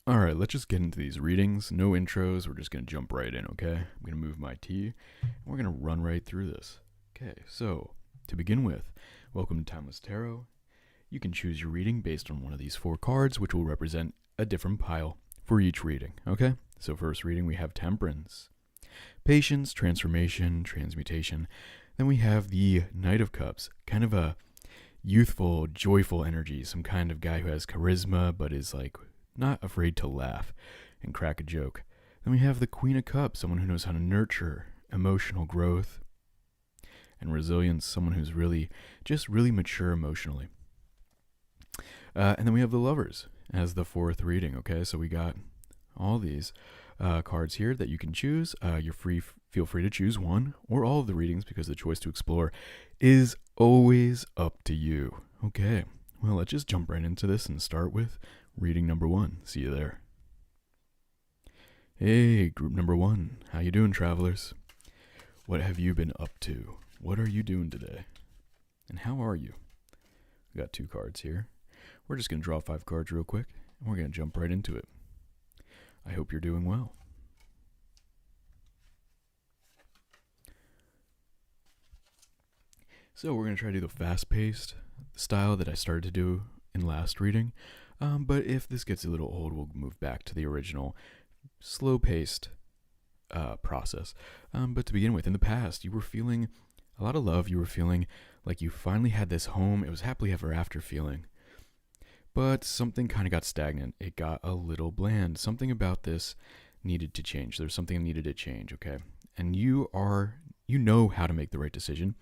All right, let's just get into these readings. No intros. We're just going to jump right in, okay? I'm going to move my tea, and we're going to run right through this. Okay, so to begin with, welcome to Timeless Tarot. You can choose your reading based on one of these four cards, which will represent a different pile for each reading, okay? So, first reading, we have Temperance, Patience, Transformation, Transmutation. Then we have the Knight of Cups, kind of a youthful, joyful energy, some kind of guy who has charisma but is like not afraid to laugh and crack a joke. Then we have the Queen of Cups, someone who knows how to nurture emotional growth and resilience, someone who's really mature emotionally. And then we have the Lovers as the fourth reading, okay? So we got all these cards here that you can choose. Feel free to choose one or all of the readings because the choice to explore is always up to you. Okay, well, let's just jump right into this and start with reading number one. See you there. Hey, group number one. How you doing, travelers? What have you been up to? What are you doing today? And how are you? We got two cards here. We're just going to draw 5 cards real quick, and we're going to jump right into it. I hope you're doing well. So we're going to try to do the fast-paced style that I started to do in last reading. But if this gets a little old, we'll move back to the original slow-paced process. But to begin with, in the past, you were feeling a lot of love. You were feeling like you finally had this home. It was happily ever after feeling. But something kind of got stagnant. It got a little bland. Something about this needed to change. There's something that needed to change, okay? And you know how to make the right decision.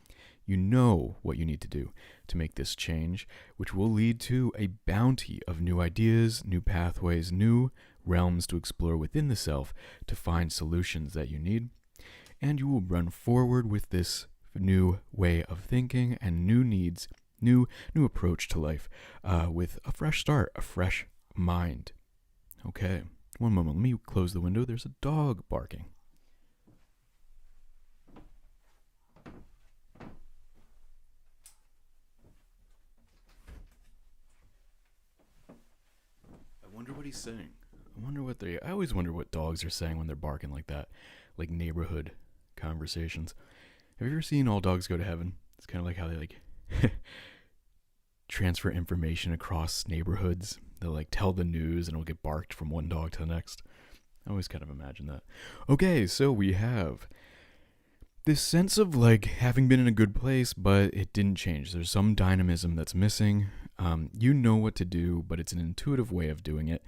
You know what you need to do to make this change, which will lead to a bounty of new ideas, new pathways, new realms to explore within the self to find solutions that you need. And you will run forward with this new way of thinking and new needs, new approach to life, with a fresh start, a fresh mind. Okay, one moment. Let me close the window. There's a dog barking. I wonder what he's saying. I always wonder what dogs are saying when they're barking like that, like neighborhood conversations. Have you ever seen All Dogs Go to Heaven? It's kind of like how they like transfer information across neighborhoods. They'll like tell the news and it'll get barked from one dog to the next. I always kind of imagine that. Okay, so we have this sense of like having been in a good place, but it didn't change. There's some dynamism that's missing. You know what to do, but it's an intuitive way of doing it.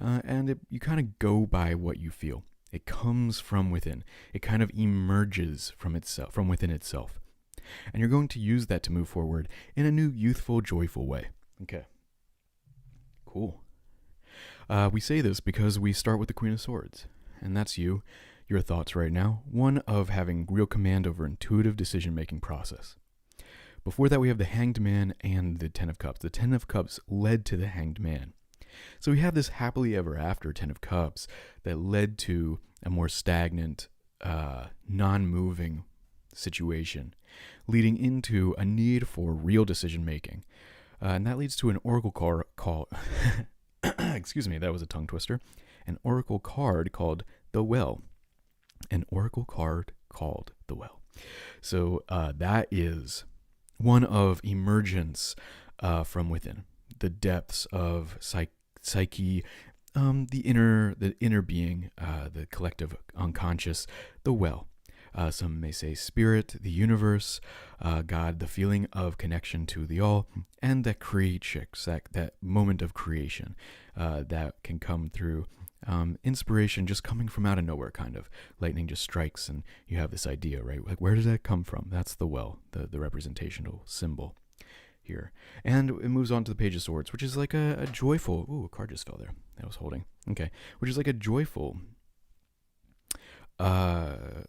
You kind of go by what you feel. It comes from within. It kind of emerges from within itself. And you're going to use that to move forward in a new, youthful, joyful way. Okay. Cool. We say this because we start with the Queen of Swords. And that's you, your thoughts right now. One of having real command over intuitive decision-making process. Before that, we have the Hanged Man and the Ten of Cups. The Ten of Cups led to the Hanged Man. So we have this happily ever after Ten of Cups that led to a more stagnant, non-moving situation, leading into a need for real decision making. And that leads to an oracle call. Excuse me, that was a tongue twister. An oracle card called the Well. An oracle card called the Well. So that is one of emergence from within, the depths of psyche, the inner being, the collective unconscious, the well. Some may say spirit, the universe, God, the feeling of connection to the all, and that that moment of creation that can come through inspiration just coming from out of nowhere, kind of. Lightning just strikes and you have this idea, right? Like, where does that come from? That's the well, the representational symbol here. And it moves on to the Page of Swords, which is like a joyful... Ooh, a card just fell there that I was holding. Okay. Which is like a joyful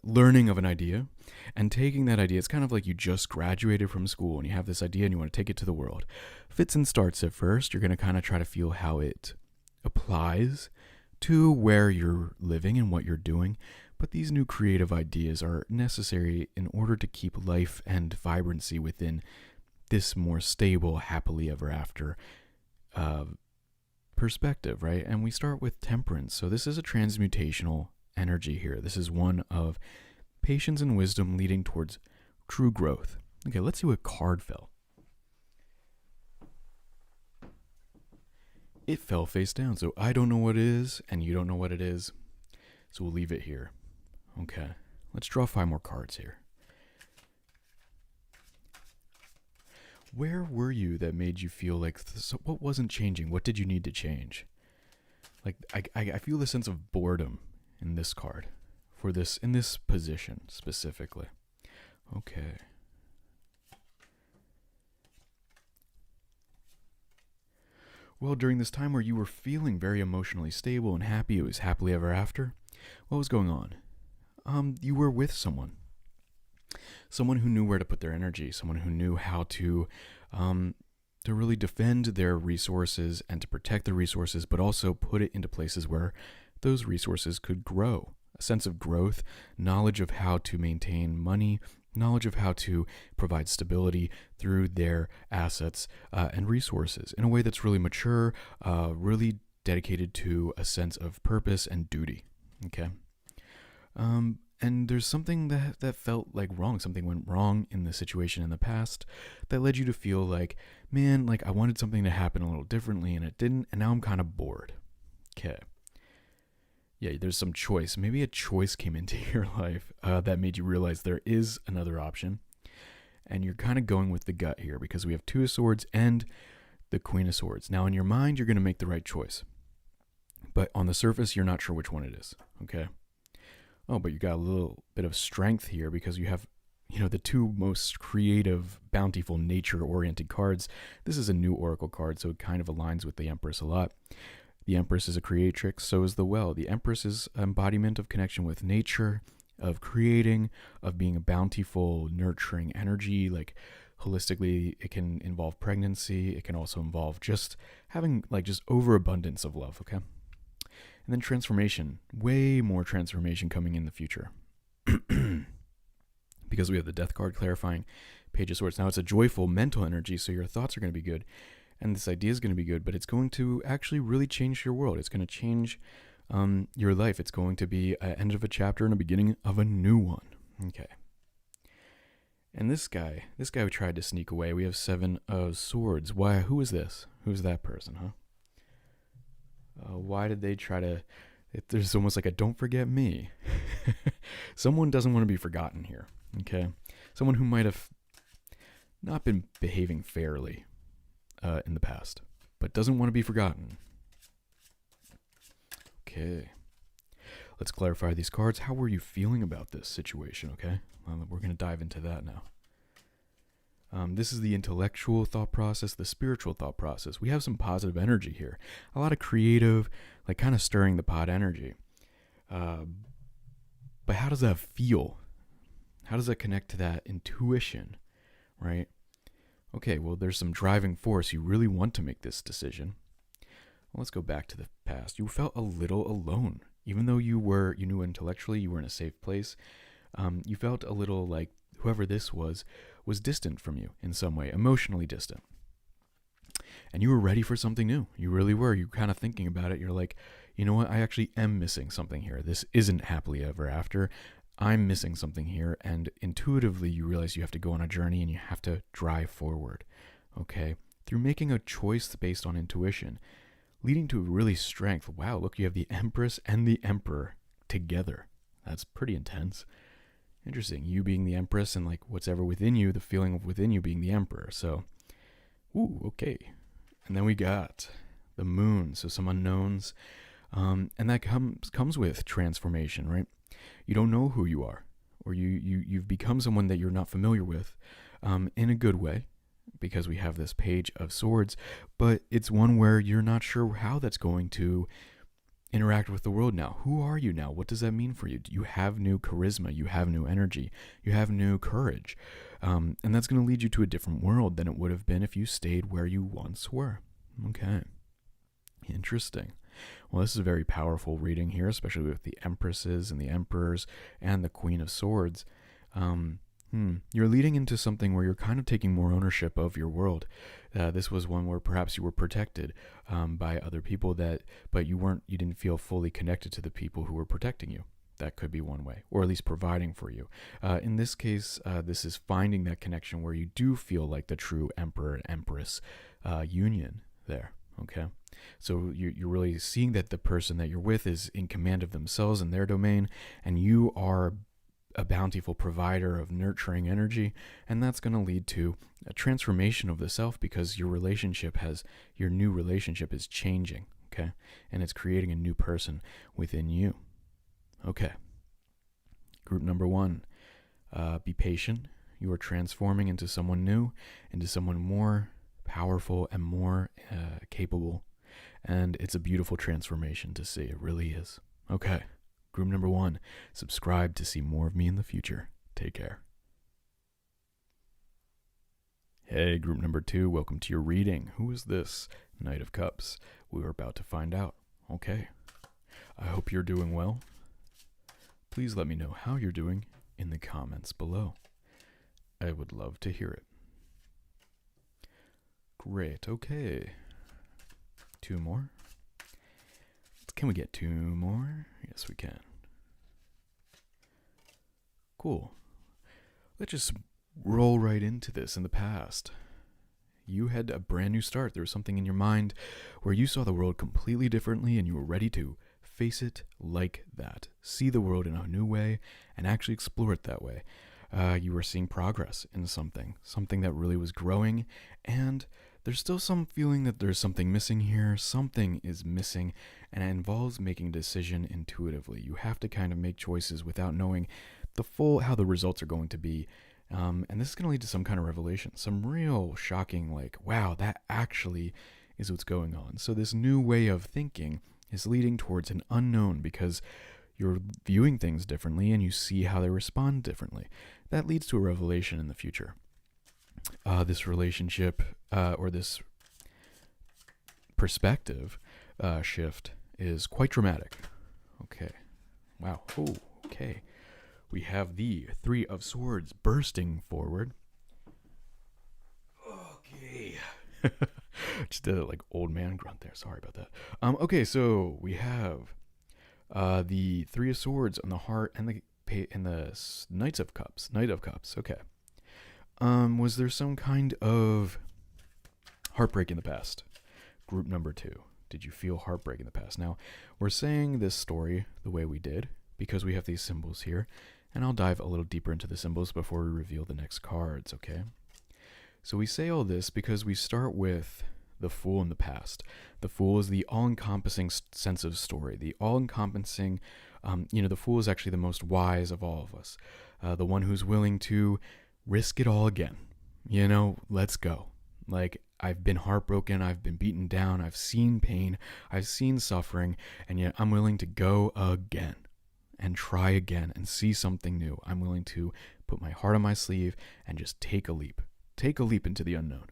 learning of an idea and taking that idea. It's kind of like you just graduated from school and you have this idea and you want to take it to the world. Fits and starts at first. You're going to kind of try to feel how it applies to where you're living and what you're doing. But these new creative ideas are necessary in order to keep life and vibrancy within this more stable, happily ever after perspective, right? And we start with temperance. So this is a transmutational energy here. This is one of patience and wisdom leading towards true growth. Okay, let's see what card fell. It fell face down. So I don't know what it is, and you don't know what it is. So we'll leave it here. Okay, let's draw 5 more cards here. Where were you that made you feel like, what wasn't changing? What did you need to change? Like, I feel the sense of boredom in this card, in this position specifically. Okay. Well, during this time where you were feeling very emotionally stable and happy, it was happily ever after, what was going on? You were with someone who knew where to put their energy, someone who knew how to really defend their resources and to protect the resources, but also put it into places where those resources could grow. A sense of growth, knowledge of how to maintain money, knowledge of how to provide stability through their assets and resources in a way that's really mature, really dedicated to a sense of purpose and duty. Okay. And there's something that felt like wrong. Something went wrong in the situation in the past that led you to feel like, man, like I wanted something to happen a little differently and it didn't, and now I'm kind of bored. Okay. Yeah, there's some choice. Maybe a choice came into your life that made you realize there is another option. And you're kind of going with the gut here because we have 2 of Swords and the Queen of Swords. Now, in your mind, you're going to make the right choice. But on the surface, you're not sure which one it is. Okay. Oh, but you got a little bit of strength here because you have, the 2 most creative, bountiful, nature-oriented cards. This is a new Oracle card, so it kind of aligns with the Empress a lot. The Empress is a creatrix, so is the Well. The Empress is embodiment of connection with nature, of creating, of being a bountiful, nurturing energy. Like, holistically, it can involve pregnancy. It can also involve just having, just overabundance of love, okay? And then transformation, way more transformation coming in the future. Because we have the Death card clarifying Page of Swords. Now, it's a joyful mental energy, so your thoughts are going to be good. And this idea is going to be good, but it's going to actually really change your world. It's going to change your life. It's going to be an end of a chapter and a beginning of a new one. Okay. And this guy we tried to sneak away. We have 7 of Swords. Why? Who is this? Who's that person, huh? Why did they try to... There's almost like a don't forget me. Someone doesn't want to be forgotten here, okay? Someone who might have not been behaving fairly in the past, but doesn't want to be forgotten. Okay. Let's clarify these cards. How were you feeling about this situation, okay? We're going to dive into that now. This is the intellectual thought process, the spiritual thought process. We have some positive energy here. A lot of creative, kind of stirring the pot energy. But how does that feel? How does that connect to that intuition, right? Okay, well, there's some driving force. You really want to make this decision. Well, let's go back to the past. You felt a little alone. Even though you knew intellectually you were in a safe place, you felt a little like whoever this was distant from you in some way, emotionally distant. And you were ready for something new. You really were. You kind of thinking about it. You're like, you know what? I actually am missing something here. This isn't happily ever after. I'm missing something here. And intuitively, you realize you have to go on a journey and you have to drive forward. Okay? Through making a choice based on intuition, leading to really strength. Wow, look, you have the Empress and the Emperor together. That's pretty intense. Interesting. You being the Empress and what's ever within you, the feeling of within you being the Emperor. So, okay. And then we got the Moon. So some unknowns. And that comes with transformation, right? You don't know who you are, or you've become someone that you're not familiar with, in a good way, because we have this Page of Swords, but it's one where you're not sure how that's going to interact with the world now. Who are you now? What does that mean for you? You have new charisma, you have new energy, you have new courage, and that's going to lead you to a different world than it would have been if you stayed where you once were. Okay, interesting. Well, this is a very powerful reading here, especially with the Empresses and the Emperors and the Queen of Swords. You're leading into something where you're kind of taking more ownership of your world. This was one where perhaps you were protected by other people but you didn't feel fully connected to the people who were protecting you. That could be one way, or at least providing for you. In this case, this is finding that connection where you do feel like the true emperor and empress union there. Okay, so you're really seeing that the person that you're with is in command of themselves and their domain, and you are a bountiful provider of nurturing energy, and that's going to lead to a transformation of the self because your new relationship is changing, okay? And it's creating a new person within you. Okay. Group number 1, be patient. You are transforming into someone new, into someone more powerful and more capable, and it's a beautiful transformation to see. It really is. Okay. Group number 1, subscribe to see more of me in the future. Take care. Hey, group number 2, welcome to your reading. Who is this? Knight of Cups. We are about to find out. Okay. I hope you're doing well. Please let me know how you're doing in the comments below. I would love to hear it. Great, okay. 2 more. Can we get 2 more? Yes, we can. Cool. Let's just roll right into this. In the past, you had a brand new start. There was something in your mind where you saw the world completely differently and you were ready to face it like that. See the world in a new way and actually explore it that way. You were seeing progress in something that really was growing, and there's still some feeling that there's something missing here. Something is missing, and it involves making a decision intuitively. You have to kind of make choices without knowing how the results are going to be. And this is going to lead to some kind of revelation, some real shocking, like, wow, that actually is what's going on. So this new way of thinking is leading towards an unknown because you're viewing things differently and you see how they respond differently. That leads to a revelation in the future. This relationship or this perspective shift is quite dramatic. Okay. Wow. Oh, okay. We have the 3 of Swords bursting forward. Okay. Just did a like old man grunt there. Sorry about that. Okay, so we have the 3 of Swords on the heart and the Knight of Cups. Okay. Was there some kind of heartbreak in the past? Group number 2. Did you feel heartbreak in the past? Now, we're saying this story the way we did because we have these symbols here, and I'll dive a little deeper into the symbols before we reveal the next cards, okay? So we say all this because we start with the Fool in the past. The Fool is the all-encompassing sense of story, the all-encompassing, the Fool is actually the most wise of all of us, the one who's willing to risk it all again. Let's go. Like, I've been heartbroken, I've been beaten down, I've seen pain, I've seen suffering, and yet I'm willing to go again and try again and see something new. I'm willing to put my heart on my sleeve and just take a leap into the unknown.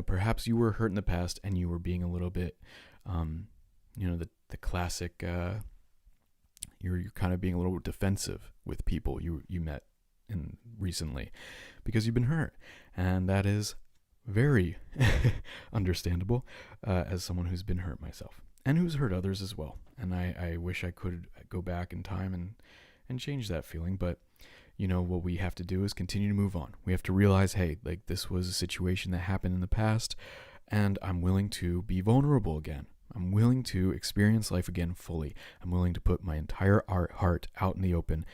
Perhaps you were hurt in the past and you were being a little bit, the classic, you're kind of being a little defensive with people you met recently because you've been hurt, and that is very understandable as someone who's been hurt myself and who's hurt others as well. And I wish I could go back in time and change that feeling, but what we have to do is continue to move on. We have to realize, hey, like, this was a situation that happened in the past, and I'm willing to be vulnerable again. I'm willing to experience life again fully. I'm willing to put my entire heart out in the open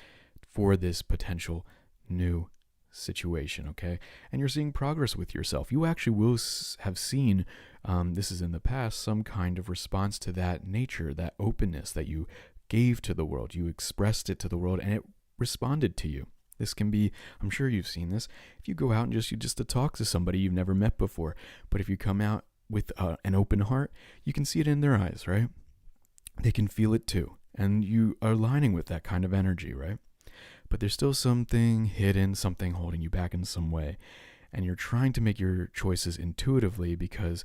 for this potential new situation, okay? And you're seeing progress with yourself. You actually will have seen, this is in the past, some kind of response to that nature, that openness that you gave to the world. You expressed it to the world, and it responded to you. This can be, I'm sure you've seen this, if you go out and just to talk to somebody you've never met before, but if you come out with an open heart, you can see it in their eyes, right? They can feel it too, and you are aligning with that kind of energy, right? But there's still something hidden, something holding you back in some way, and you're trying to make your choices intuitively because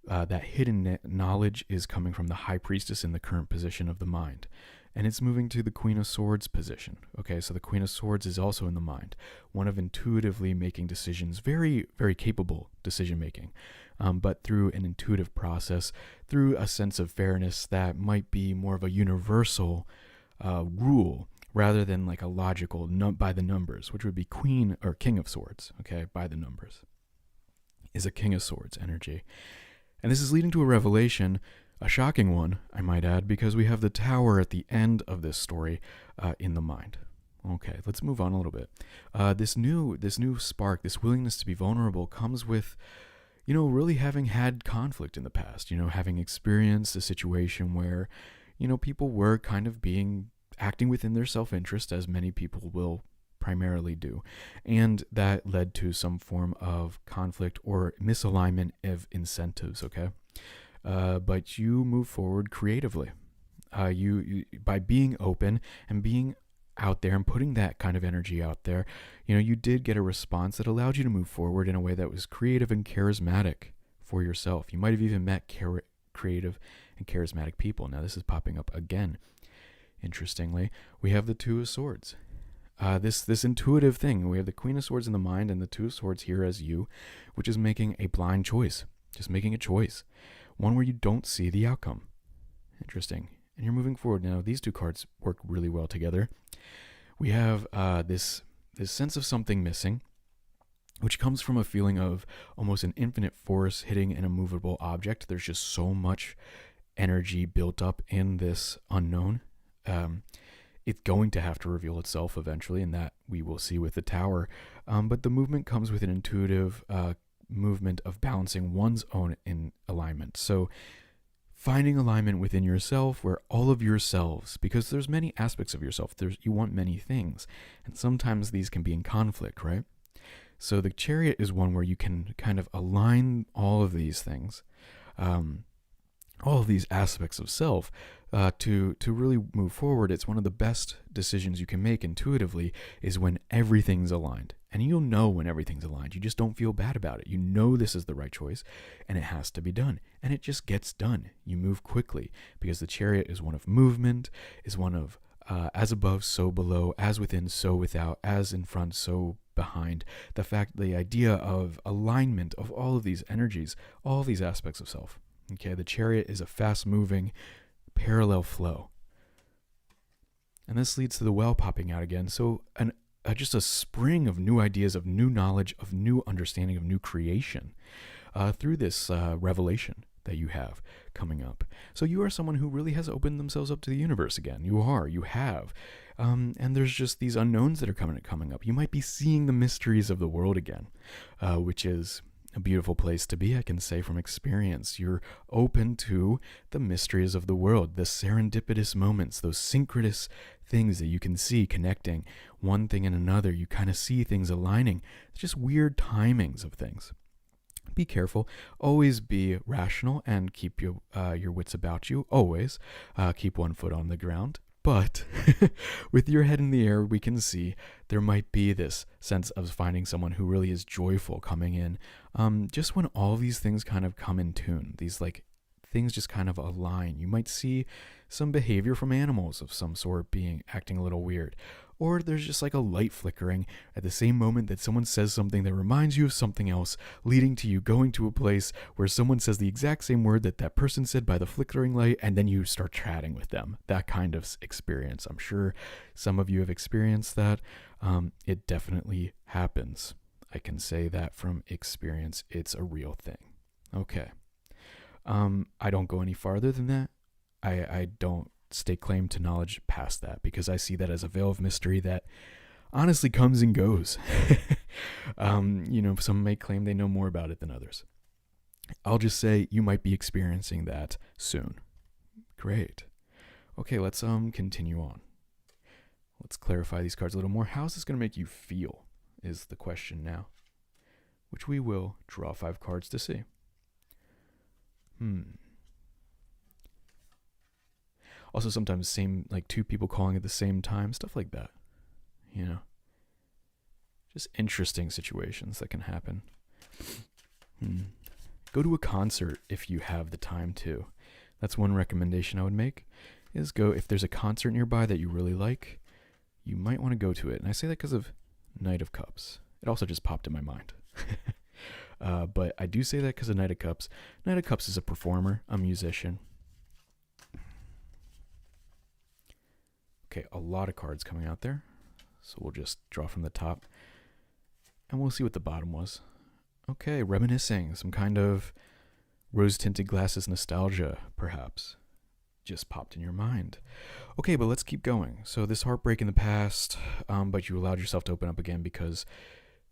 that hidden knowledge is coming from the High Priestess in the current position of the mind. And it's moving to the Queen of Swords position. Okay, so the Queen of Swords is also in the mind, one of intuitively making decisions, very, very capable decision making, but through an intuitive process, through a sense of fairness that might be more of a universal rule rather than like a logical by the numbers, which would be Queen or King of Swords. Okay, by the numbers is a King of Swords energy. And this is leading to a revelation, a shocking one, I might add, because we have the Tower at the end of this story in the mind. Okay, let's move on a little bit. This new spark, this willingness to be vulnerable comes with, really having had conflict in the past, having experienced a situation where, people were kind of acting within their self-interest, as many people will primarily do. And that led to some form of conflict or misalignment of incentives, okay? But you move forward creatively. You by being open and being out there and putting that kind of energy out there, you did get a response that allowed you to move forward in a way that was creative and charismatic for yourself. You might have even met creative and charismatic people. Now this is popping up again. Interestingly, we have the Two of Swords. This intuitive thing. We have the Queen of Swords in the mind and the Two of Swords here as you, which is making a blind choice. Just making a choice. One where you don't see the outcome. Interesting. And you're moving forward. Now, these two cards work really well together. We have this sense of something missing, which comes from a feeling of almost an infinite force hitting an immovable object. There's just so much energy built up in this unknown. It's going to have to reveal itself eventually, and that we will see with the Tower. But the movement comes with an intuitive movement of balancing one's own in alignment. So finding alignment within yourself, where all of yourselves, because there's many aspects of yourself, you want many things, and sometimes these can be in conflict, right? So the Chariot is one where you can kind of align all of these things, all of these aspects of self, to really move forward. It's one of the best decisions you can make intuitively is when everything's aligned. And you'll know when everything's aligned. You just don't feel bad about it. You know this is the right choice, and it has to be done. And it just gets done. You move quickly, because the Chariot is one of movement, is one of as above, so below, as within, so without, as in front, so behind. The idea of alignment of all of these energies, all of these aspects of self. Okay, the Chariot is a fast-moving, parallel flow. And this leads to the Well popping out again. So just a spring of new ideas, of new knowledge, of new understanding, of new creation through this revelation that you have coming up. So you are someone who really has opened themselves up to the universe again. You have. And there's just these unknowns that are coming up. You might be seeing the mysteries of the world again, which is a beautiful place to be, I can say from experience. You're open to the mysteries of the world, the serendipitous moments, those synchronous things that you can see connecting one thing and another. You kind of see things aligning. It's just weird timings of things. Be careful. Always be rational and keep your wits about you. Always keep one foot on the ground. But with your head in the air, we can see there might be this sense of finding someone who really is joyful coming in. Just when all these things kind of come in tune, these things just kind of align. You might see some behavior from animals of some sort acting a little weird. Or there's just a light flickering at the same moment that someone says something that reminds you of something else, leading to you going to a place where someone says the exact same word that person said by the flickering light, and then you start chatting with them. That kind of experience. I'm sure some of you have experienced that. It definitely happens. I can say that from experience. It's a real thing. Okay. I don't go any farther than that. I don't stake claim to knowledge past that, because I see that as a veil of mystery that honestly comes and goes. Some may claim they know more about it than others. I'll just say you might be experiencing that soon. Great. Okay, let's continue on. Let's clarify these cards a little more. How is this going to make you feel is the question now, which we will draw 5 cards to see. Also, sometimes two people calling at the same time, stuff like that. Just interesting situations that can happen. Go to a concert if you have the time to. That's one recommendation I would make, is go, if there's a concert nearby that you really like, you might want to go to it. And I say that because of Knight of Cups. It also just popped in my mind. But I do say that because of Knight of Cups. Knight of Cups is a performer, a musician. Okay, a lot of cards coming out there. So we'll just draw from the top. And we'll see what the bottom was. Okay, reminiscing. Some kind of rose-tinted glasses nostalgia, perhaps. Just popped in your mind. Okay, but let's keep going. So this heartbreak in the past, but you allowed yourself to open up again because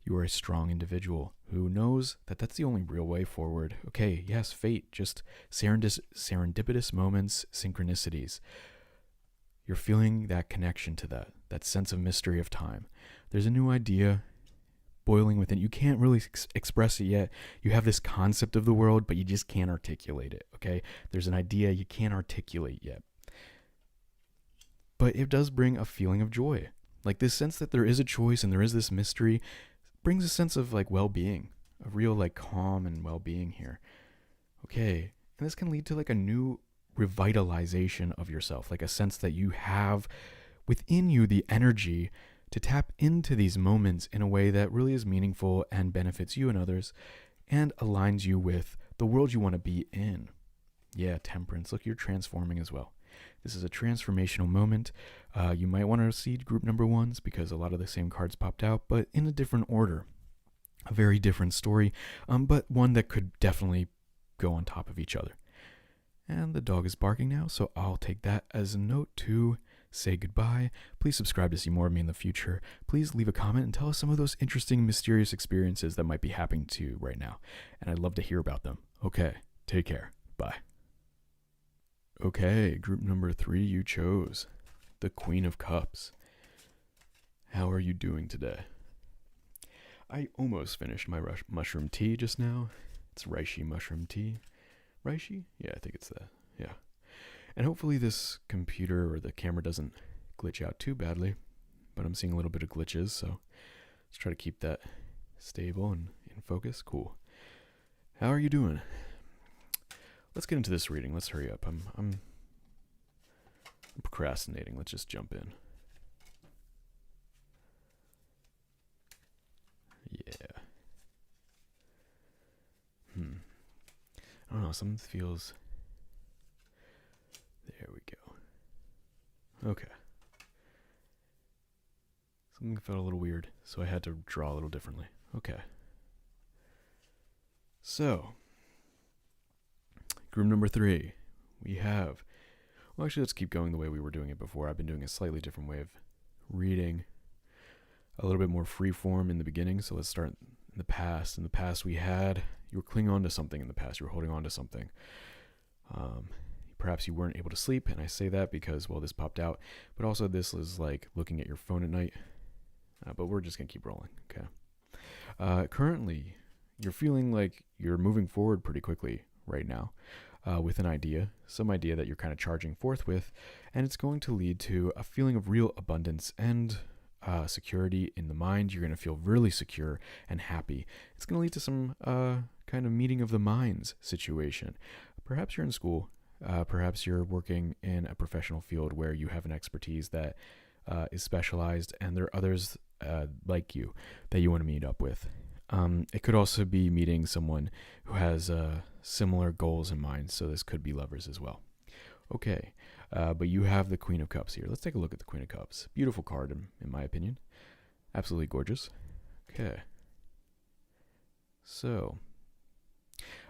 you are a strong individual who knows that that's the only real way forward. Okay, yes, fate, just serendipitous moments, synchronicities. You're feeling that connection to that sense of mystery of time. There's a new idea boiling within. You can't really express it yet. You have this concept of the world, but you just can't articulate it, okay? There's an idea you can't articulate yet. But it does bring a feeling of joy. Like this sense that there is a choice and there is this mystery brings a sense of like well-being, a real like calm and well-being here. Okay, and this can lead to like a new revitalization of yourself, like a sense that you have within you the energy to tap into these moments in a way that really is meaningful and benefits you and others and aligns you with the world you want to be in. Yeah, Temperance. Look, you're transforming as well. This is a transformational moment. You might want to see group number ones because a lot of the same cards popped out, but in a different order. A very different story, but one that could definitely go on top of each other. And the dog is barking now, so I'll take that as a note to say goodbye. Please subscribe to see more of me in the future. Please leave a comment and tell us some of those interesting, mysterious experiences that might be happening to you right now. And I'd love to hear about them. Okay, take care. Bye. Okay, group number 3 you chose. The Queen of Cups. How are you doing today? I almost finished my mushroom tea just now. It's reishi mushroom tea. Reishi? Yeah, I think it's that. Yeah. And hopefully this computer or the camera doesn't glitch out too badly, but I'm seeing a little bit of glitches, so let's try to keep that stable and in focus. Cool. How are you doing? Let's get into this reading. Let's hurry up. I'm procrastinating. Let's just jump in. Yeah. I don't know, something feels... There we go. Okay. Something felt a little weird, so I had to draw a little differently. Okay. So, group number 3, we have... Well, actually, let's keep going the way we were doing it before. I've been doing a slightly different way of reading. A little bit more free form in the beginning, so let's start in the past. In the past, we had... You were clinging on to something in the past. You were holding on to something. Perhaps you weren't able to sleep, and I say that because, well, this popped out. But also, this is like looking at your phone at night. But we're just going to keep rolling, okay? Currently, you're feeling like you're moving forward pretty quickly right now with an idea, some idea that you're kind of charging forth with, and it's going to lead to a feeling of real abundance and security in the mind. You're going to feel really secure and happy. It's going to lead to some kind of meeting of the minds situation. Perhaps you're in school. Perhaps you're working in a professional field where you have an expertise that is specialized, and there are others like you that you want to meet up with. It could also be meeting someone who has similar goals in mind, so this could be lovers as well. Okay, but you have the Queen of Cups here. Let's take a look at the Queen of Cups. Beautiful card, in my opinion. Absolutely gorgeous. Okay. So,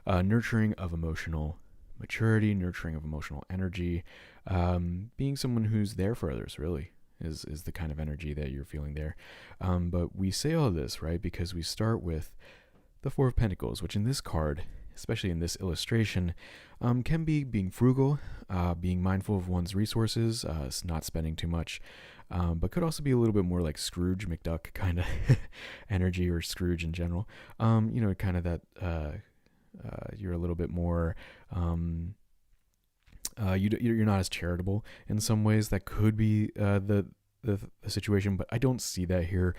nurturing of emotional maturity, nurturing of emotional energy, being someone who's there for others, really, is the kind of energy that you're feeling there. But we say all this, right, because we start with the Four of Pentacles, which in this card, especially in this illustration, can be being frugal, being mindful of one's resources, not spending too much, but could also be a little bit more like Scrooge McDuck kind of energy, or Scrooge in general. Kind of that you're a little bit more, you're not as charitable in some ways. That could be the the situation, but I don't see that here.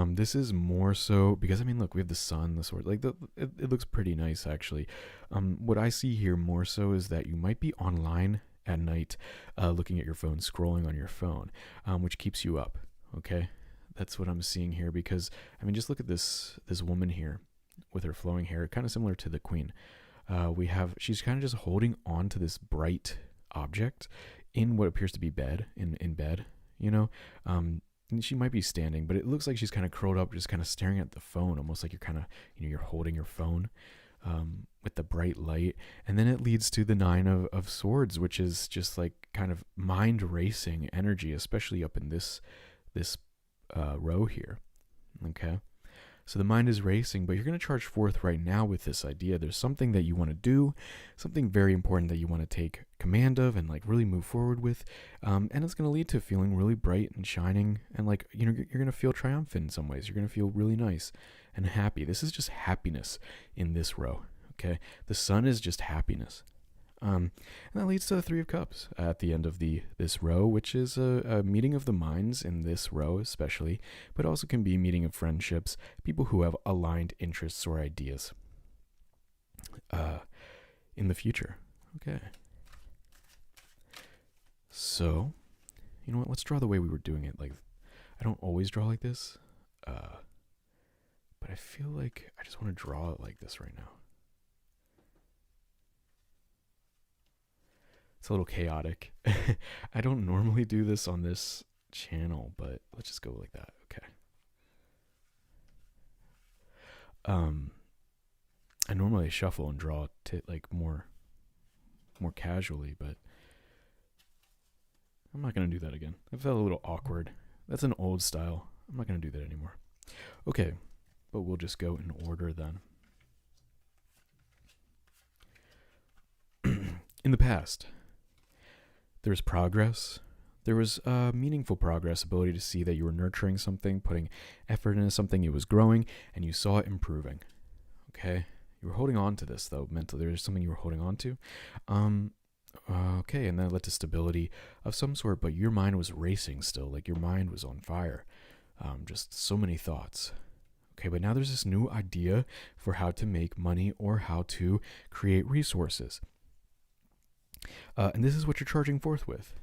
This is more so because I mean, look, we have the sun, the sword, like it looks pretty nice actually. What I see here more so is that you might be online at night, looking at your phone, scrolling on your phone, which keeps you up. Okay, that's what I'm seeing here because I mean, just look at this woman here with her flowing hair, kind of similar to the queen. She's kind of just holding on to this bright object in what appears to be bed in bed, you know. And she might be standing, but it looks like she's kind of curled up, just kind of staring at the phone, almost like you're kind of, you're holding your phone, with the bright light. And then it leads to the nine of swords, which is just like kind of mind racing energy, especially up in this row here. Okay. So the mind is racing, but you're going to charge forth right now with this idea. There's something that you want to do, something very important that you want to take command of and like really move forward with. And it's going to lead to feeling really bright and shining. And like, you're going to feel triumphant in some ways. You're going to feel really nice and happy. This is just happiness in this row. Okay. The sun is just happiness. And that leads to the Three of Cups at the end of this row, which is a meeting of the minds in this row especially, but also can be a meeting of friendships, people who have aligned interests or ideas in the future. Okay. So, you know what? Let's draw the way we were doing it. Like, I don't always draw like this, but I feel like I just want to draw it like this right now. It's a little chaotic. I don't normally do this on this channel, but let's just go like that. Okay. I normally shuffle and draw like more casually, but I'm not going to do that again. It felt a little awkward. That's an old style. I'm not going to do that anymore. Okay, but we'll just go in order then. In the past, there was progress. There was meaningful progress, ability to see that you were nurturing something, putting effort into something, it was growing, and you saw it improving. Okay? You were holding on to this, though, mentally. There's something you were holding on to. Okay, and that led to stability of some sort, but your mind was racing still. Like, your mind was on fire. Just so many thoughts. Okay, but now there's this new idea for how to make money or how to create resources. And this is what you're charging forth with.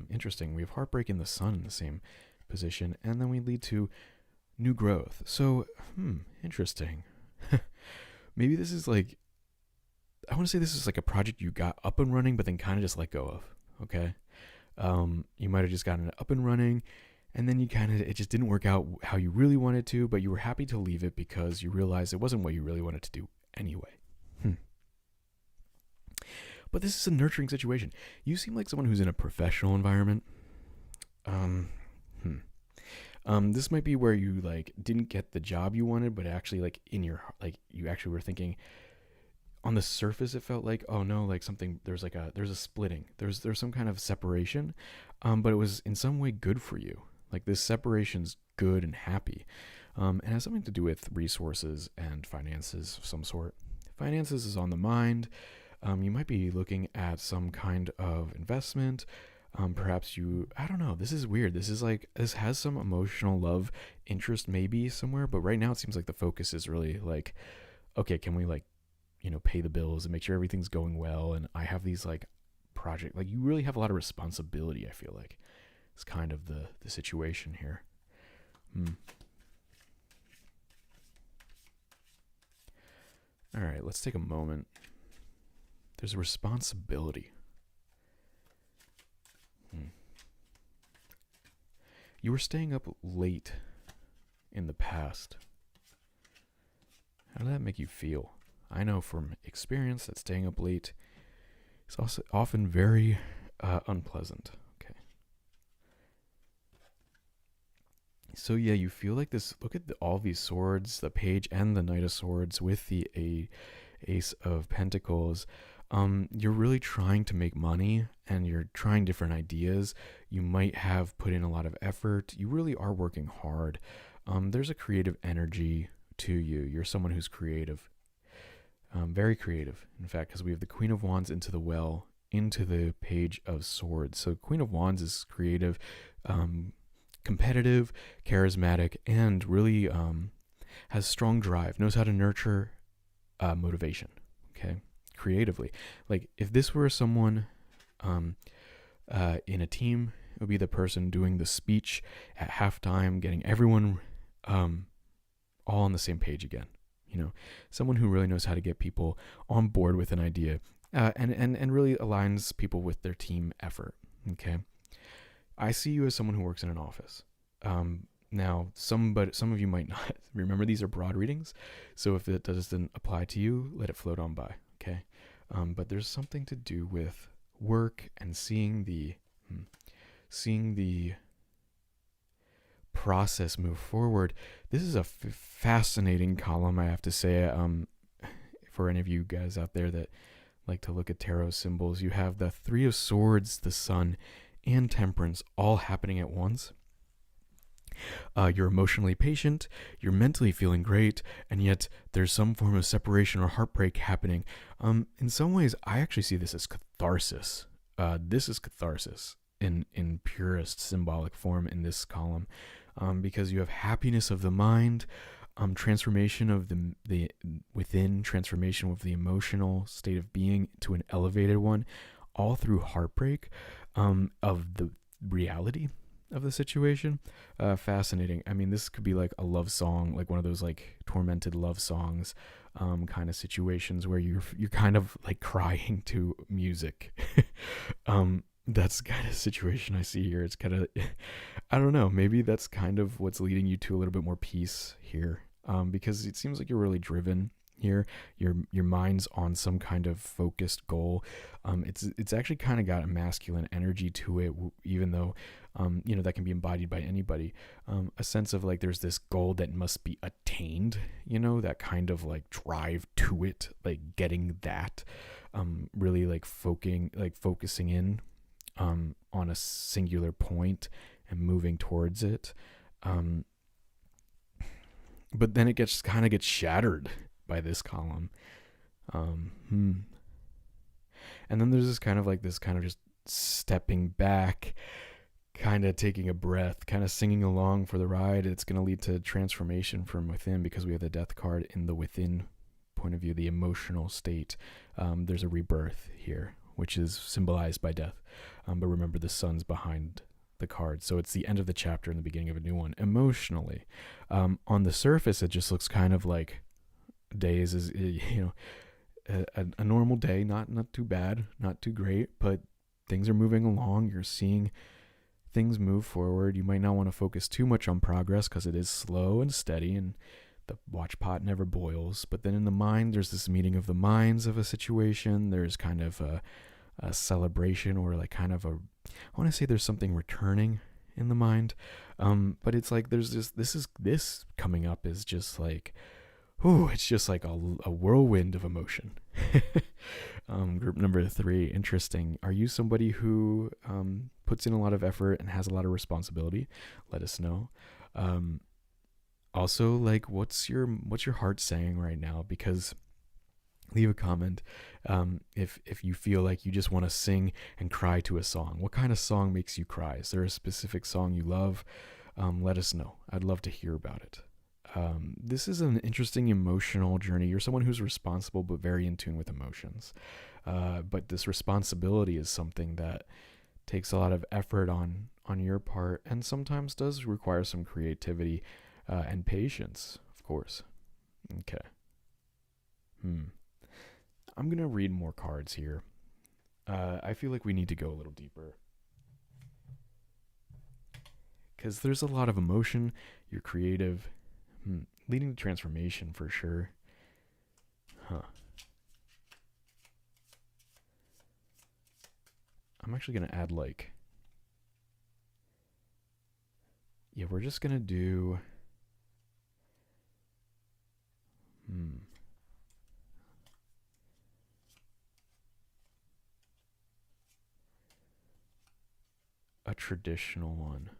Interesting. We have heartbreak and the sun in the same position, and then we lead to new growth. So, interesting. Maybe this is like, I want to say this is like a project you got up and running, but then kind of just let go of. Okay. You might have just gotten it up and running, and then it just didn't work out how you really wanted to, but you were happy to leave it because you realized it wasn't what you really wanted to do anyway. But this is a nurturing situation. You seem like someone who's in a professional environment. This might be where you like didn't get the job you wanted, but actually like in your, like you actually were thinking on the surface, it felt like, oh no, like something, there's a splitting. There's some kind of separation. But it was in some way good for you. Like this separation's good and happy. It has something to do with resources and finances of some sort. Finances is on the mind. You might be looking at some kind of investment. Perhaps I don't know. This is weird. This has some emotional love interest maybe somewhere, but right now it seems like the focus is really like, okay, can we like, pay the bills and make sure everything's going well? And I have these like project, like you really have a lot of responsibility. I feel like it's kind of the situation here. All right, let's take a moment. There's a responsibility. You were staying up late in the past. How did that make you feel? I know from experience that staying up late is also often very unpleasant. Okay. So yeah, you feel like this. Look at all these swords, the page and the knight of swords with the ace of pentacles. You're really trying to make money and you're trying different ideas. You might have put in a lot of effort. You really are working hard. There's a creative energy to you. You're someone who's creative, very creative. In fact, because we have the Queen of Wands into the well into the Page of Swords. So Queen of Wands is creative, competitive, charismatic, and really has strong drive, knows how to nurture motivation, okay, creatively. Like if this were someone in a team, it would be the person doing the speech at halftime, getting everyone all on the same page again. Someone who really knows how to get people on board with an idea, and really aligns people with their team effort. Okay, I see you as someone who works in an office. Now, some of you might not. Remember, these are broad readings, so if it doesn't apply to you, let it float on by. Okay, but there's something to do with work and seeing the process move forward. This is a fascinating column, I have to say. For any of you guys out there that like to look at tarot symbols, you have the Three of Swords, the Sun, and Temperance all happening at once. You're emotionally patient, you're mentally feeling great, and yet there's some form of separation or heartbreak happening. In some ways, I actually see this as catharsis. This is catharsis in purest symbolic form in this column, because you have happiness of the mind, transformation of the within, transformation of the emotional state of being to an elevated one, all through heartbreak of the reality of the situation. Fascinating. I mean, this could be like a love song, like one of those like tormented love songs kind of situations where you're kind of like crying to music. That's the kind of situation I see here. It's kind of, I don't know, maybe that's kind of what's leading you to a little bit more peace here, because it seems like you're really driven here. Your mind's on some kind of focused goal. It's actually kind of got a masculine energy to it, even though that can be embodied by anybody. A sense of like there's this goal that must be attained, that kind of like drive to it, like getting that, really like focusing in on a singular point and moving towards it. But then it gets shattered by this column. And then there's this kind of just stepping back, kind of taking a breath, kind of singing along for the ride. It's going to lead to transformation from within, because we have the Death card in the within point of view, the emotional state. There's a rebirth here, which is symbolized by death. But remember, the sun's behind the card, so it's the end of the chapter and the beginning of a new one emotionally. On the surface, it just looks kind of like days is a normal day, not too bad, not too great, but things are moving along. You're seeing things move forward. You might not want to focus too much on progress because it is slow and steady, and the watch pot never boils. But then in the mind, there's this meeting of the minds of a situation. There's kind of a celebration, or like kind of I want to say there's something returning in the mind. But it's like there's this coming up is just like, it's just like a whirlwind of emotion. Group number 3, interesting. Are you somebody who puts in a lot of effort and has a lot of responsibility? Let us know. Also, like, what's your heart saying right now? Because leave a comment if you feel like you just want to sing and cry to a song. What kind of song makes you cry? Is there a specific song you love? Let us know. I'd love to hear about it. This is an interesting emotional journey. You're someone who's responsible but very in tune with emotions. But this responsibility is something that takes a lot of effort on your part, and sometimes does require some creativity and patience, of course. Okay. I'm going to read more cards here. I feel like we need to go a little deeper, because there's a lot of emotion. You're creative. Leading to transformation for sure. I'm actually going to add we're just going to do a traditional one.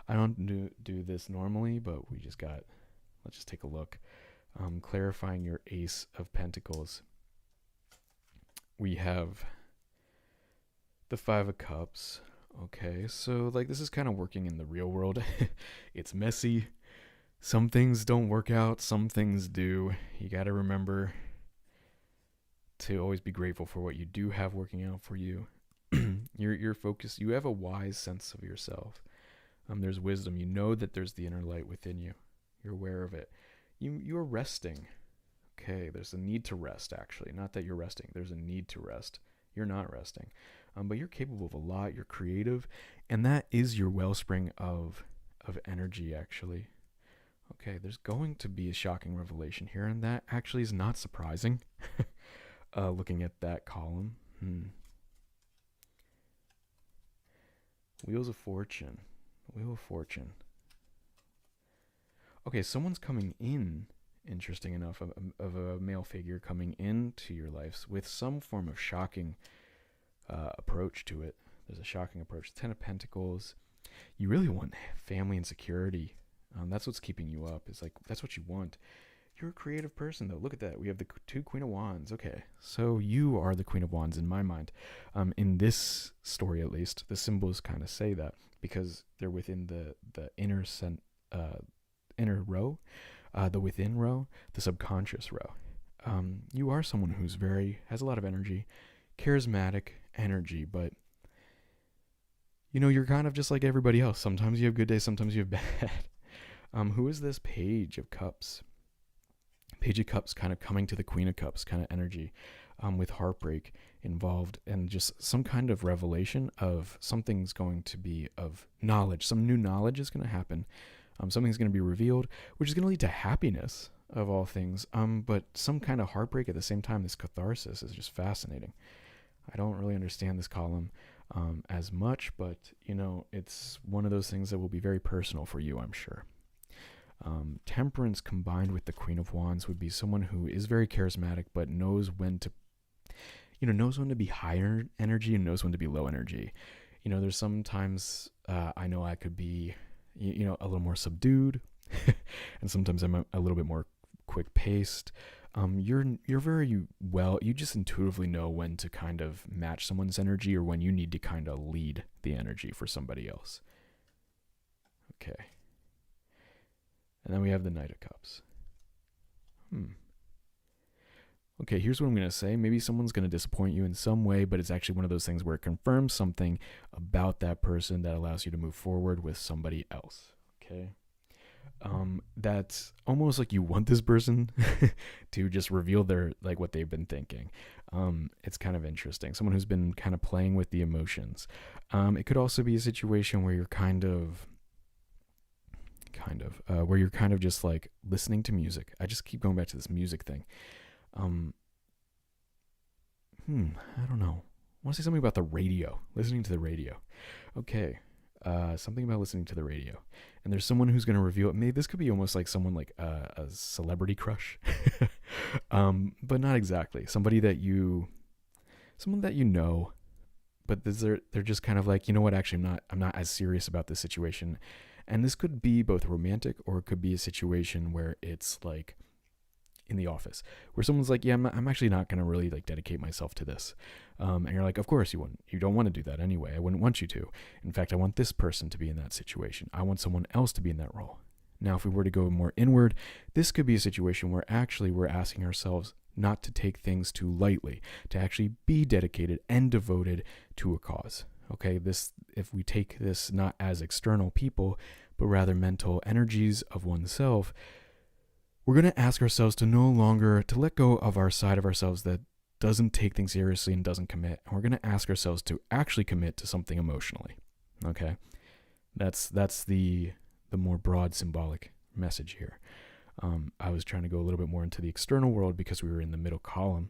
I don't do this normally, but let's just take a look. Clarifying your Ace of Pentacles. We have The Five of Cups. Okay, so like this is kind of working in the real world. It's messy. Some things don't work out, some things do. You got to remember to always be grateful for what you do have working out for you. You're focused. You have a wise sense of yourself. There's wisdom. You know that there's the inner light within you. You're aware of it. You're resting. Okay, there's a need to rest, actually. Not that you're resting. There's a need to rest. You're not resting. But you're capable of a lot. You're creative. And that is your wellspring of energy, actually. Okay, there's going to be a shocking revelation here, and that actually is not surprising. Looking at that column. Wheels of Fortune. Wheel of Fortune. Okay, someone's coming in, interesting enough, of a male figure coming into your life with some form of shocking approach to it. There's a shocking approach. Ten of Pentacles. You really want family and security. That's what's keeping you up. It's like, that's what you want. You're a creative person, though. Look at that. We have the two Queen of Wands. Okay, so you are the Queen of Wands in my mind. In this story, at least, the symbols kind of say that because they're within the inner row, the within row, the subconscious row. You are someone who's has a lot of energy, charismatic energy, but you're kind of just like everybody else. Sometimes you have good days, sometimes you have bad. Who is this Page of Cups? Page of Cups kind of coming to the Queen of Cups kind of energy, with heartbreak involved and just some kind of revelation of something's going to be of knowledge. Some new knowledge is going to happen. Something's going to be revealed, which is going to lead to happiness of all things. But some kind of heartbreak at the same time. This catharsis is just fascinating. I don't really understand this column as much, but it's one of those things that will be very personal for you, I'm sure. Temperance combined with the Queen of Wands would be someone who is very charismatic, but knows when to be higher energy and knows when to be low energy. There's sometimes I know I could be, a little more subdued, and sometimes I'm a little bit more quick paced. You're very well. You just intuitively know when to kind of match someone's energy or when you need to kind of lead the energy for somebody else. Okay. And then we have the Knight of Cups. Okay, here's what I'm going to say. Maybe someone's going to disappoint you in some way, but it's actually one of those things where it confirms something about that person that allows you to move forward with somebody else. Okay? That's almost like you want this person to just reveal what they've been thinking. It's kind of interesting. Someone who's been kind of playing with the emotions. It could also be a situation where you're where you're kind of just like listening to music. I just keep going back to this music thing. I don't know. I want to say something about the radio, listening to the radio. Okay. Something about listening to the radio. And there's someone who's going to reveal it. Maybe this could be almost like someone like a celebrity crush. But not exactly. Someone that you know, but they're just kind of like, you know what, actually I'm not as serious about this situation. And this could be both romantic, or it could be a situation where it's like in the office, where someone's like, yeah, I'm actually not going to really like dedicate myself to this. And you're like, of course you wouldn't. You don't want to do that anyway. I wouldn't want you to. In fact, I want this person to be in that situation. I want someone else to be in that role. Now, if we were to go more inward, this could be a situation where actually we're asking ourselves not to take things too lightly, to actually be dedicated and devoted to a cause. Okay, if we take this not as external people, but rather mental energies of oneself, we're going to ask ourselves to let go of our side of ourselves that doesn't take things seriously and doesn't commit. And we're going to ask ourselves to actually commit to something emotionally. Okay, that's the more broad symbolic message here. I was trying to go a little bit more into the external world because we were in the middle column,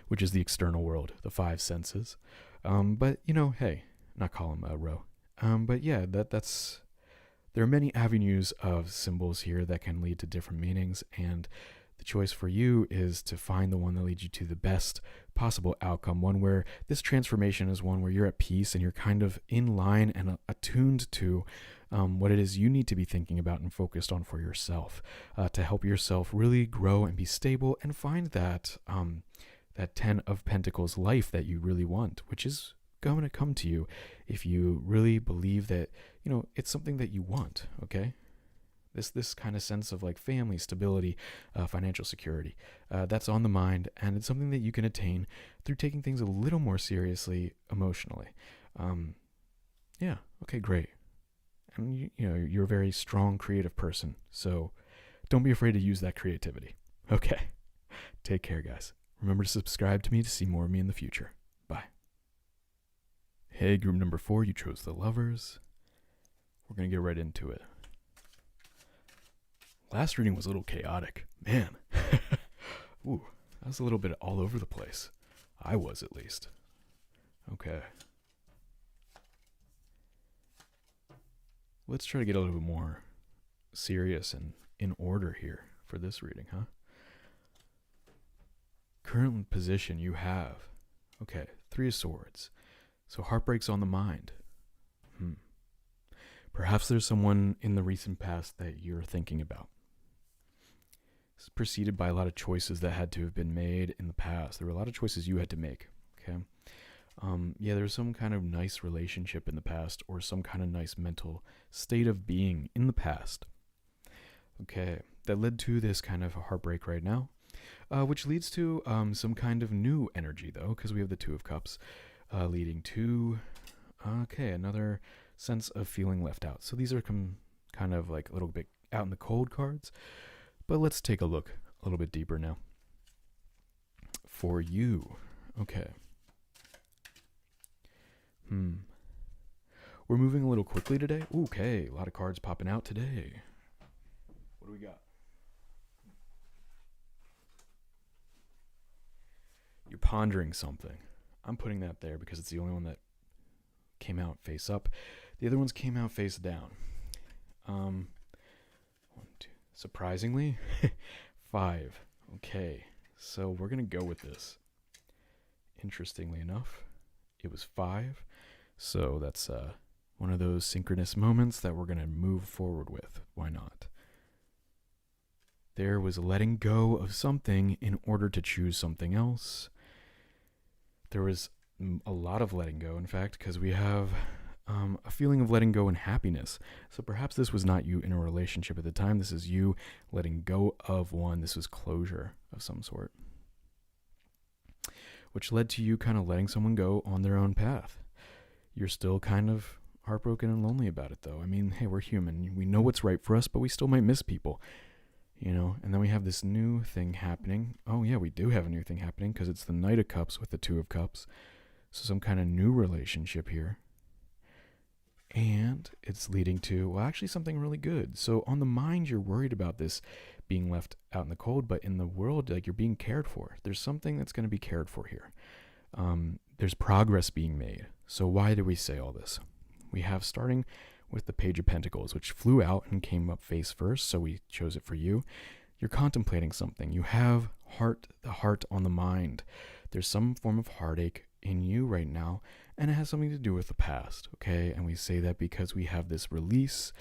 which is the external world, the five senses. But hey, not column, row. But yeah, that's there are many avenues of symbols here that can lead to different meanings, and the choice for you is to find the one that leads you to the best possible outcome, one where this transformation is one where you're at peace and you're kind of in line and attuned to what it is you need to be thinking about and focused on for yourself, to help yourself really grow and be stable and find that that 10 of Pentacles life that you really want, which is going to come to you if you really believe that, it's something that you want, okay? This kind of sense of like family, stability, financial security, that's on the mind, and it's something that you can attain through taking things a little more seriously emotionally. Yeah, okay, great. And you're a very strong, creative person, so don't be afraid to use that creativity. Okay, take care, guys. Remember to subscribe to me to see more of me in the future. Bye. Hey, group number 4, you chose the Lovers. We're going to get right into it. Last reading was a little chaotic. Man. Ooh, that was a little bit all over the place. I was, at least. Okay. Let's try to get a little bit more serious and in order here for this reading, huh? Current position you have. Okay, 3 of Swords. So heartbreak's on the mind. Perhaps there's someone in the recent past that you're thinking about. It's preceded by a lot of choices that had to have been made in the past. There were a lot of choices you had to make, okay? Yeah, there's some kind of nice relationship in the past or some kind of nice mental state of being in the past. Okay, that led to this kind of heartbreak right now, which leads to some kind of new energy, though, because we have the 2 of Cups leading to, another sense of feeling left out. So these are kind of like a little bit out in the cold cards, but let's take a look a little bit deeper now. For you, okay. We're moving a little quickly today. Okay, a lot of cards popping out today. What do we got? You're pondering something. I'm putting that there because it's the only one that came out face up. The other ones came out face down. 1, 2. Surprisingly, 5. Okay, so we're going to go with this. Interestingly enough, it was 5. So that's one of those synchronous moments that we're going to move forward with. Why not? There was letting go of something in order to choose something else. There was a lot of letting go, in fact, because we have a feeling of letting go and happiness. So perhaps this was not you in a relationship at the time. This is you letting go of one. This was closure of some sort, which led to you kind of letting someone go on their own path. You're still kind of heartbroken and lonely about it, though. I mean, hey, we're human. We know what's right for us, but we still might miss people, And then we have this new thing happening. Oh, yeah, we do have a new thing happening because it's the Knight of Cups with the 2 of Cups. So some kind of new relationship here. And it's leading to, well, actually something really good. So on the mind, you're worried about this being left out in the cold, but in the world, like, you're being cared for. There's something that's going to be cared for here. There's progress being made. So why do we say all this? We have starting with the Page of Pentacles, which flew out and came up face first, so we chose it for you. You're contemplating something. You have the heart on the mind. There's some form of heartache in you right now, and it has something to do with the past, okay? And we say that because we have this release,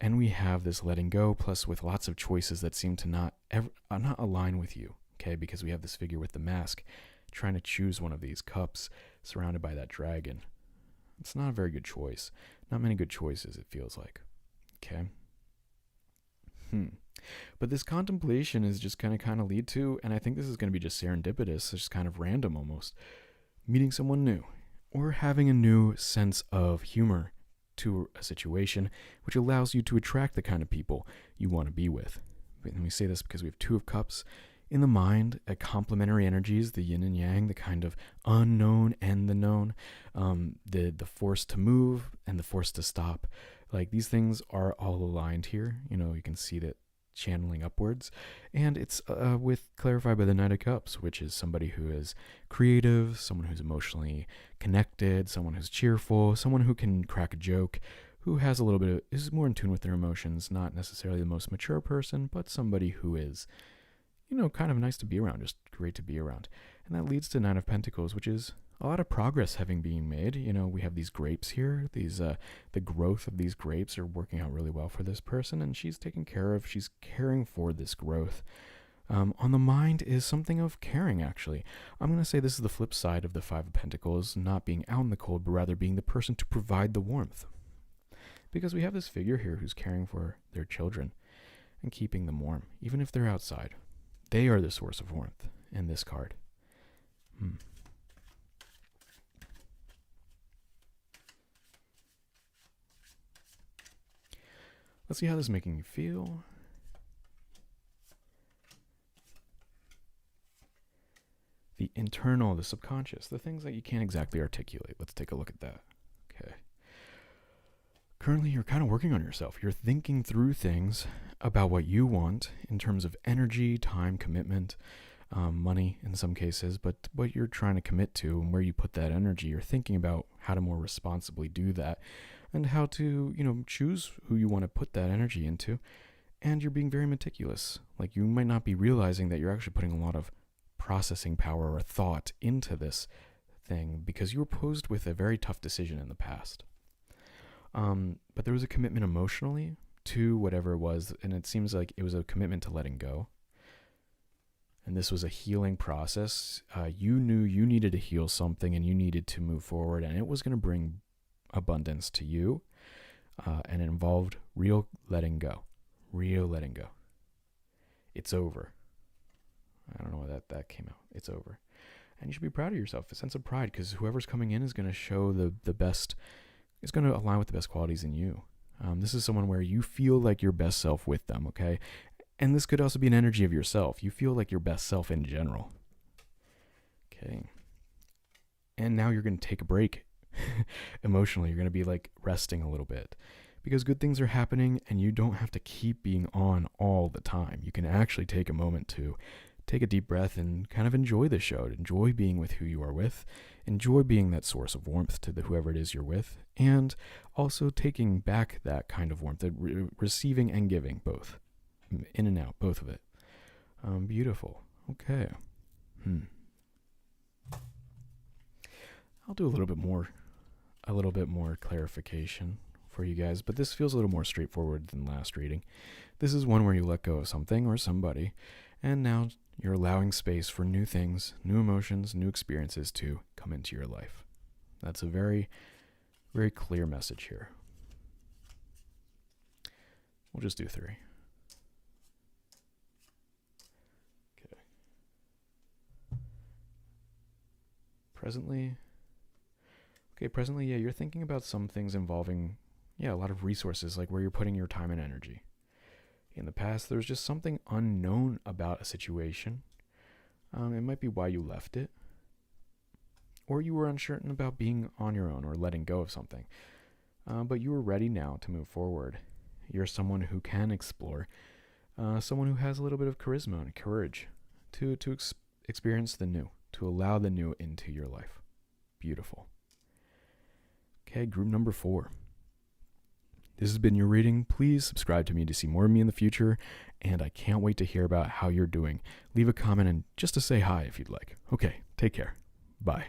and we have this letting go, plus with lots of choices that seem to not align with you, okay? Because we have this figure with the mask trying to choose one of these cups surrounded by that dragon. It's not a very good choice. Not many good choices, it feels like. Okay. But this contemplation is just going to kind of lead to, and I think this is going to be just serendipitous, just kind of random almost, meeting someone new or having a new sense of humor to a situation, which allows you to attract the kind of people you want to be with. And we say this because we have 2 of Cups in the mind, at complementary energies, the yin and yang, the kind of unknown and the known, the force to move and the force to stop. Like, these things are all aligned here. You can see that channeling upwards, and it's clarified by the Knight of Cups, which is somebody who is creative, someone who's emotionally connected, someone who's cheerful, someone who can crack a joke, who has a little bit is more in tune with their emotions, not necessarily the most mature person, but somebody who is kind of nice to be around, just great to be around. And that leads to 9 of Pentacles, which is a lot of progress having been made. We have these grapes here. The growth of these grapes are working out really well for this person, and she's caring for this growth. On the mind is something of caring, actually. I'm going to say this is the flip side of the Five of Pentacles, not being out in the cold, but rather being the person to provide the warmth. Because we have this figure here who's caring for their children and keeping them warm, even if they're outside. They are the source of warmth in this card. Let's see how this is making you feel. The internal, the subconscious, the things that you can't exactly articulate. Let's take a look at that. Okay. Currently, you're kind of working on yourself. You're thinking through things about what you want in terms of energy, time, commitment, money in some cases, but what you're trying to commit to and where you put that energy. You're thinking about how to more responsibly do that and how to, choose who you want to put that energy into. And you're being very meticulous. Like, you might not be realizing that you're actually putting a lot of processing power or thought into this thing because you were posed with a very tough decision in the past. But there was a commitment emotionally to whatever it was, and it seems like it was a commitment to letting go. And this was a healing process. You knew you needed to heal something and you needed to move forward, and it was going to bring abundance to you, and it involved real letting go. Real letting go. It's over. I don't know why that came out. It's over. And you should be proud of yourself, a sense of pride, because whoever's coming in is going to show the best, is going to align with the best qualities in you. This is someone where you feel like your best self with them, okay? And this could also be an energy of yourself. You feel like your best self in general. Okay. And now you're going to take a break. Emotionally, you're going to be like resting a little bit. Because good things are happening and you don't have to keep being on all the time. You can actually take a moment to take a deep breath and kind of enjoy the show. Enjoy being with who you are with. Enjoy being that source of warmth to whoever it is you're with. And also taking back that kind of warmth, receiving and giving, both. In and out, both of it. Beautiful. Okay. I'll do a little bit more clarification for you guys, but this feels a little more straightforward than last reading. This is one where you let go of something or somebody, and now you're allowing space for new things, new emotions, new experiences to come into your life. That's a very, very clear message here. We'll just do 3. Okay. Presently, yeah, you're thinking about some things involving, a lot of resources, like where you're putting your time and energy. In the past, there's just something unknown about a situation. It might be why you left it. Or you were uncertain about being on your own or letting go of something. But you are ready now to move forward. You're someone who can explore. Someone who has a little bit of charisma and courage to experience the new, to allow the new into your life. Beautiful. Okay, group number 4. This has been your reading. Please subscribe to me to see more of me in the future, and I can't wait to hear about how you're doing. Leave a comment and just to say hi if you'd like. Okay, take care. Bye.